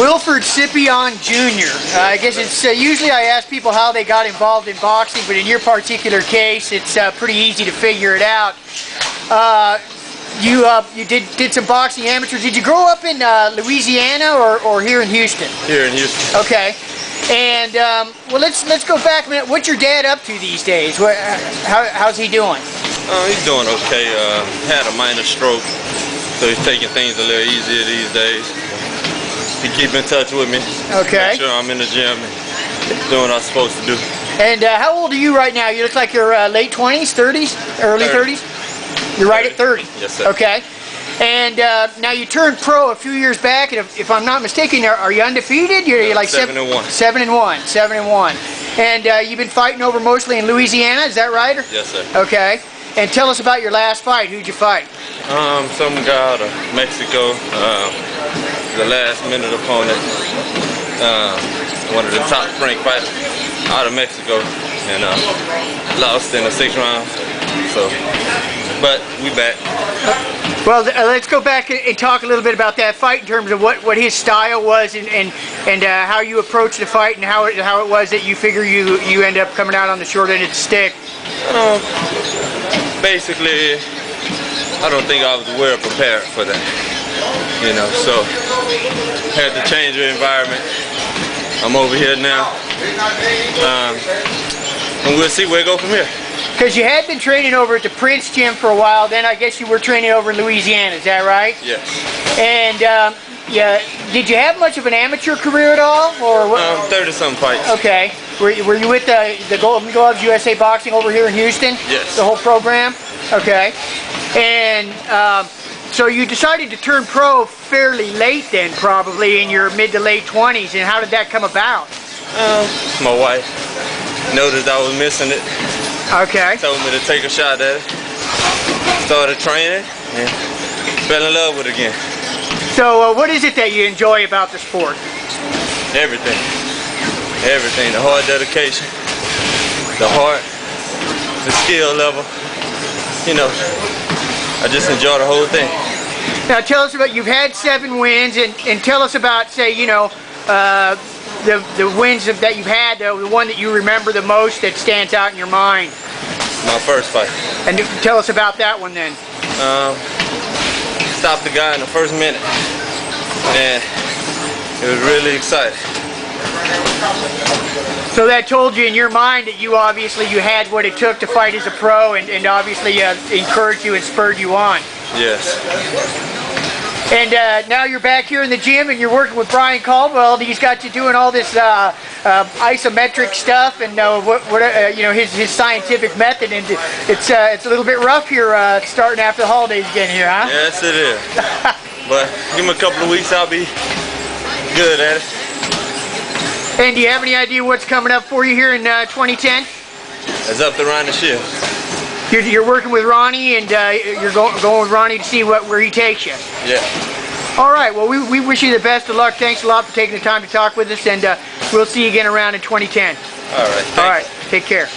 Wilford Scypion Jr. I guess it's usually I ask people how they got involved in boxing, but in your particular case, it's pretty easy to figure it out. You did some boxing amateur. Did you grow up in Louisiana or here in Houston? Here in Houston. Okay. And well, let's go back a minute. What's your dad up to these days? How's he doing? He's doing okay. Had a minor stroke, so he's taking things a little easier these days. He keep in touch with me. Okay. Make sure I'm in the gym and doing what I'm supposed to do. And how old are you right now? You look like you're late 20s, 30s, early 30s? You're right at 30. Yes, sir. Okay. And now you turned pro a few years back, and if I'm not mistaken, are you undefeated? You're like 7-1. 7-1. 7-1. And you've been fighting over mostly in Louisiana, is that right? Yes, sir. Okay. And tell us about your last fight. Who'd you fight? Some guy out of Mexico. The last minute opponent. One of the top ranked fighters out of Mexico, and lost in the 6th round. So, but we back. Well, let's go back and talk a little bit about that fight in terms of what his style was and how you approached the fight and how it was that you figure you end up coming out on the short end of the stick. Basically, I don't think I was well prepared for that. You know, so had to change the environment. I'm over here now, and we'll see where it goes from here. Because you had been training over at the Prince Gym for a while, then I guess you were training over in Louisiana, is that right? Yes. And yeah, did you have much of an amateur career at all? Or 30-some fights. Okay. Were you with the Golden Gloves USA Boxing over here in Houston? Yes. The whole program? Okay. And so you decided to turn pro fairly late then, probably in your mid to late 20s, and how did that come about? My wife noticed I was missing it. Okay. Told me to take a shot at it. Started training and fell in love with it again. So what is it that you enjoy about the sport? Everything. Everything. The hard dedication, the heart, the skill level. You know, I just enjoy the whole thing. Now tell us about, you've had 7 wins, and tell us about, say, you know, the wins that you've had, the one that you remember the most that stands out in your mind. My first fight. And tell us about that one then. Stopped the guy in the first minute, and it was really exciting. So that told you in your mind that you had what it took to fight as a pro, and obviously encouraged you and spurred you on. Yes. And now you're back here in the gym and you're working with Brian Caldwell. He's got you doing all this isometric stuff and you know, his scientific method. And it's a little bit rough here starting after the holidays again here, huh? Yes, it is. But give me a couple of weeks, I'll be good at it. And do you have any idea what's coming up for you here in 2010? It's up to Ronnie Shields. You're working with Ronnie, and you're going with Ronnie to see where he takes you. Yeah. All right. Well, we wish you the best of luck. Thanks a lot for taking the time to talk with us, and we'll see you again around in 2010. All right. All right. Take care.